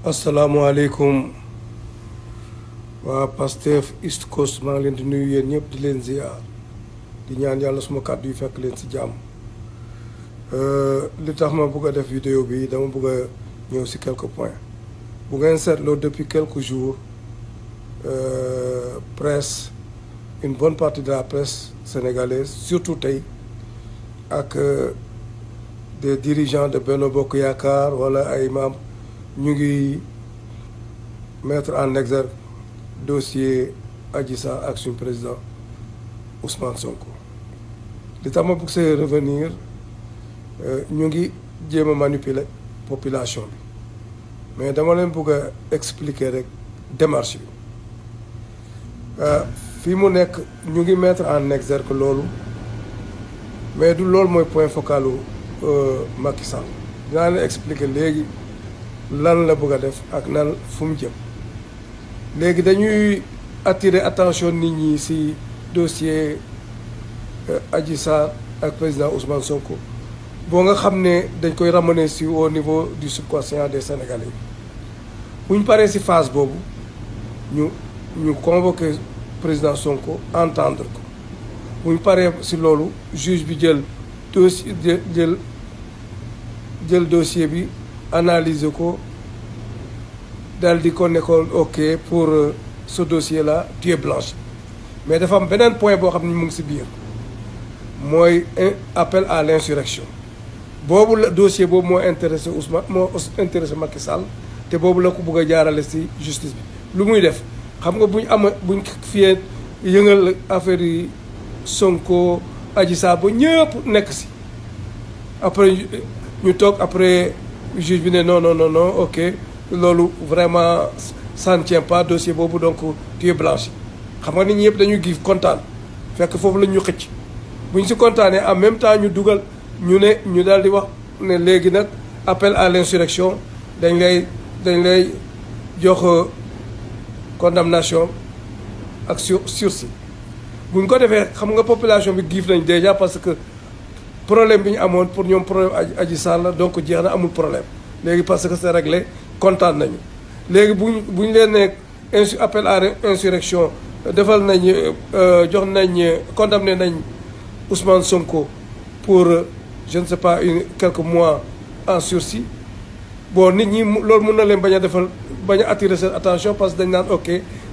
asalaamaaleykum waa Pastef East Coast maa ngi leen di nuyu yéen ñëpp di leen ziar di ñaan yàlla suma kàddu yu fekk leen ci jàmm. li tax ma bëgg a def vidéo bi dama bëgg a ñëw ci quelques points bu ngeen seetloo depuis quelques jours presse une bonne partie de la presse sénégalaise surtout tey ak des dirigeants de Benno Bokk Yaakaar wala ay membres ñu ngi mettre en exergue dossier Adji Sarr ak suñu président Ousmane Sonko. li tax ma bëgg see revenir ñu ngi jéem a manipuler population bi mais dama leen bëgg a expliquer rek démarche bi fii mu nekk ñu ngi mettre en exergue loolu mais du loolu mooy point focalu Macky Sall dinaa leen expliquer léegi lan la bëgg a def ak nan fu mu jëm. léegi dañuy attirer attention nit ñi ci dossier Adji Sarr ak président Ousmane Sonko boo nga xam ne dañ koy ramener ci au niveau du subconscient des Sénégalais bu ñu paree ci phase boobu ñu convoquer président Sonko entendre ko bu ñu paree ci loolu juge bi jël dossier jël dossier bi analyser ko daal di ko nekkoon ok pour ce dossier là tu es blanchi mais dafa am beneen point boo xam ne mu ngi ci biir mooy appel à l'insurrection boobu la dossier boobu moo intéressé Ousmane moo intéressé Macky Sall te boobu la ko bëgg a jaarale ci justice bi lu muy def xam nga buñ fiyee yëngal affaire yi Sonko Adji Sarr ba ñëpp nekk ci après ñu toog après juge bi ne non ok loolu vraiment ça ne tient pas dossier boobu donc tu es blanchi xam nga nit ñi yëpp dañuy giif kontaan fekk foofu la ñu xëcc bu ñu ci kontaanee en même temps ñu dugal ñu daal di wax ne léegi nag appel à l'insurrection dañ lay jox condamnation ak sursis bu ñu ko defee xam nga population bi giif nañ déjà parce que problème bi ñu amoon pour ñoom problème Adji Sarr la donc jeex na amul problème léegi parce que c'est réglé kontaan nañu léegi buñ leen ne appel à insurrection defal nañ jox nañ condamné nañ Ousmane Sonko pour je ne sais pas quelques mois en sursis bon nit ñi loolu mën na leen bañ a attirer seen attention parce que dañ naan ok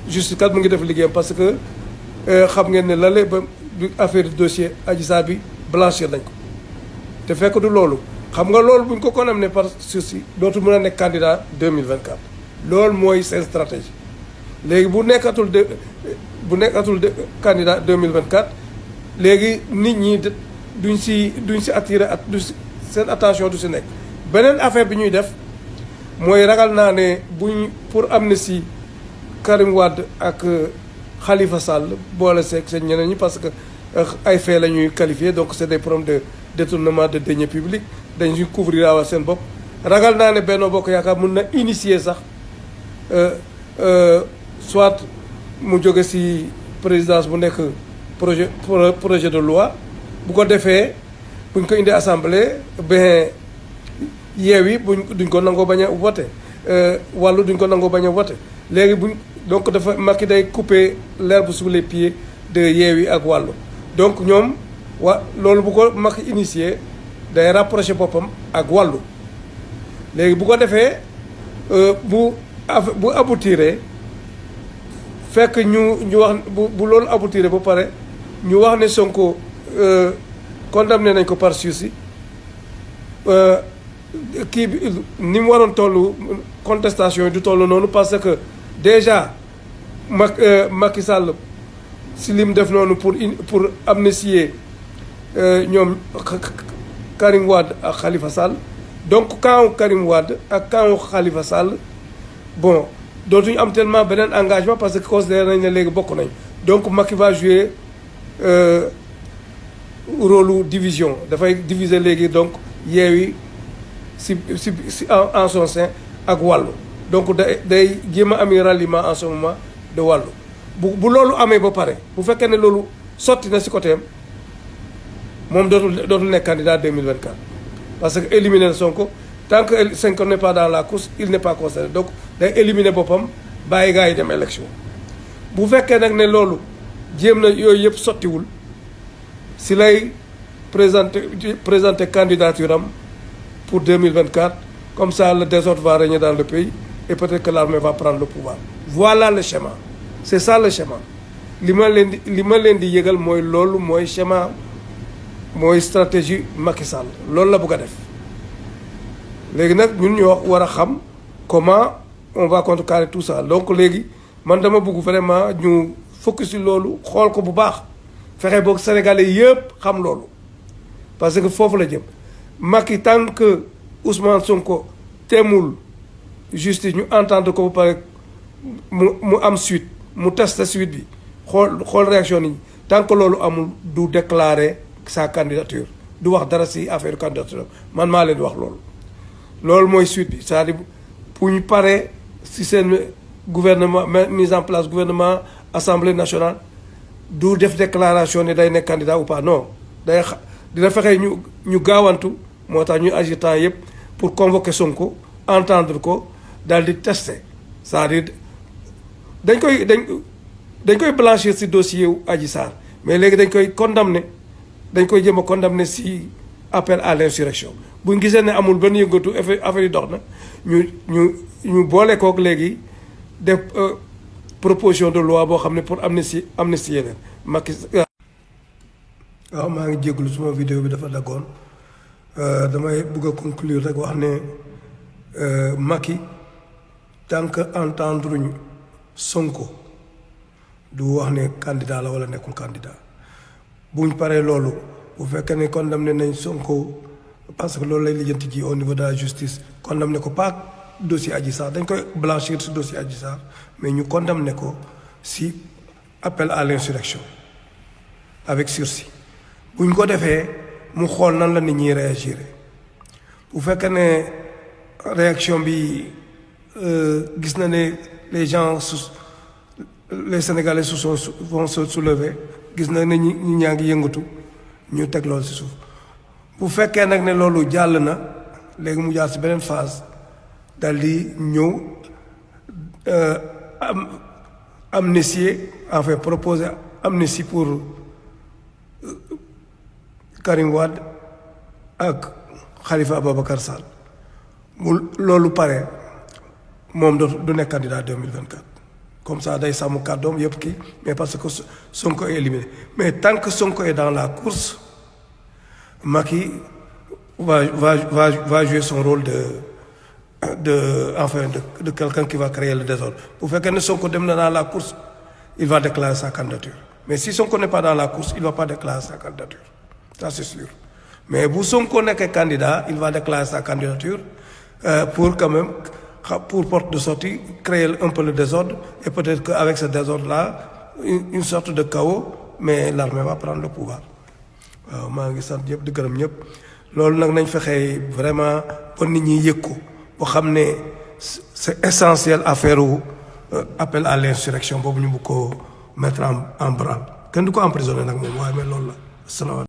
justice kat mu ngi def liggéeyam parce que xam ngeen ne lale ba affaire dossier Adji Sarr bi blanchir nañ ko te fekk du loolu xam nga loolu bu ñu ko condamné par sursis dootu mën a nekk candidat 2024 loolu mooy seen stratégie léegi bu nekkatul candidat 2024 léegi nit ñi duñ si attiré seen attention du si nekk. beneen affaire bi ñuy def mooy ragal naa ne pour amnistie Karim Wade ak Khalifa Sall boole seeg seen ñeneen ñi parce que ay faits la ñuy qualifier donc c'est des problèmes de détournement de deniers publics dañuy couvrir awa seen bopp ragal naa ne Benno Bokk Yaakaar mun na initier sax soit mu jóge ci présidence bu nekk projet de loi bu ko defee buñ ko indi assemblée ben Yewwi duñ ko nangoo bañ a voté Wallu duñ ko nangoo bañ a voté léegi donc dafa Macky day couper l'herbe sous les pieds de Yewwi ak Wallu donc ñoom loolu bu ko Macky initié day rapproché boppam ak Wallu léegi bu ko defee bu aboutiré fekk ñu wax bu loolu aboutiré ba pare ñu wax ne Sonko condamné nañ ko par sursis kii bi ni mu waroon tollu contestation yi du toll noonu parce que déjà Macky Sall si lim def noonu pour amnistier ñoom Karim Wade ak Khalifa Sall donc quand Karim Wade ak quand Khalifa Sall bon dootuñu am tellement beneen engagement parce que considéré nañ ne léegi bokk nañ donc Macky va jouer rôle division dafay diviser léegi donc Yewwi si en son sein ak Wallu donc day jéem a ami ralliement en ce moment de Wallu bu loolu amee ba pare bu fekkee ne loolu sotti na si côté am moom dootul nekk candidat 2024 parce que éliminer Sonko tant que Sonko n'est pas dans la course il n'est pas concerné donc day éliminer boppam bàyyi gars yi dem élection bu fekkee nag ne loolu jéem na yooyu yëpp sottiwul si lay présenter candidature am pour 2024 comme ça le désordre va régner dans le pays et peut-être que l'armée va prendre le pouvoir voilà le schéma c'est ça le schéma li ma leen di yëgal mooy loolu mooy schéma mooy stratégie Macky Sall loolu la bëgg a def léegi nag ñun ñoo war a xam comment on va contrecarrer tout ça donc léegi man dama bëgg vraiment ñu focus ci loolu xool ko bu baax fexe boog Sénégalais yëpp xam loolu parce que foofu la jëm Macky tant que Ousmane Sonko teemul justice ñu entendre ko ba pare mu am suite mu tester suite bi xool réaction nit ñi tant que loolu amul du déclarer sa candidature du wax dara ci affaire candidature man maa leen di wax loolu mooy suite bi c'est-à-dire pour ñu paree ci seen gouvernement mise en place gouvernement assemblée nationale du def déclaration ne day nekk candidat ou pas non day dina fexe ñu gaawantu moo tax ñu agir temps yëpp pour convoquer Sonko entendre ko daal di tester c'est-à-dire dañ koy blanchir ci dossier wu Adji Sarr mais léegi dañ koy jéem a condamner ci appel à l'insurrection bu ñu gisee ne amul benn yëngatu affaire yi dox na ñu boole kook léegi def proposition de loi boo xam ne pour amnistier leen Macky. waaw maa ngi jégalu suma vidéo bi dafa daggoon damay bëgg a conclure rek wax ne Macky tant que entendre ñu Sonko du wax ne candidat la wala nekkul candidat buñ paree loolu bu fekkee ne condamné nañ Sonko parce que loolu lay lijjanti ji au niveau de la justice condamné ko pas dossier Adji Sarr dañ koy blanchir si dossier Adji Sarr mais ñu condamné ko si appel à l'insurrection avec sursis buñ ko defee mu xool nan la nit ñi réagir bu fekkee ne réaction bi gis na ne les gens les Sénégalais vont se soulever gis na ne ñi ñaa ngi yëngatu ñu teg loolu si suuf bu fekkee nag ne loolu jàll na léegi mu jaar si beneen phase dal di ñëw amnistier enfin proposer amnistie pour Karim Wade ak Khalifa Ababacar Sall mu loolu pare moom du nekk candidat 2024 comme ça day sàmm kàddoom yëpp kii mais parce que Sonko est éliminé mais tant que Sonko est dans la course Macky va jouer son rôle de quelqu'un qui va créer le désordre bu fekkee ne Sonko dem na dans la course il va déclarer sa candidature mais si Sonko n'est pas dans la course il va pas déclarer sa candidature ça c'est sûr mais bu Sonko nekkee candidat il va déclarer sa candidature pour quand même pour porte de sortie créer un peu le désordre et peut-être qu'avec ce désordre-là une sorte de chaos mais l'armée va prendre le pouvoir waaw maa ngi sant ñëpp di gërëm ñëpp loolu nag nañ fexe vraiment ba nit ñi yëg ko boo xam ne c'est essentiel affaire appel à l'insurrection boobu ñu bëgg ko mettre en branle kenn du ko emprisonné nag moom waaye mais loolu la.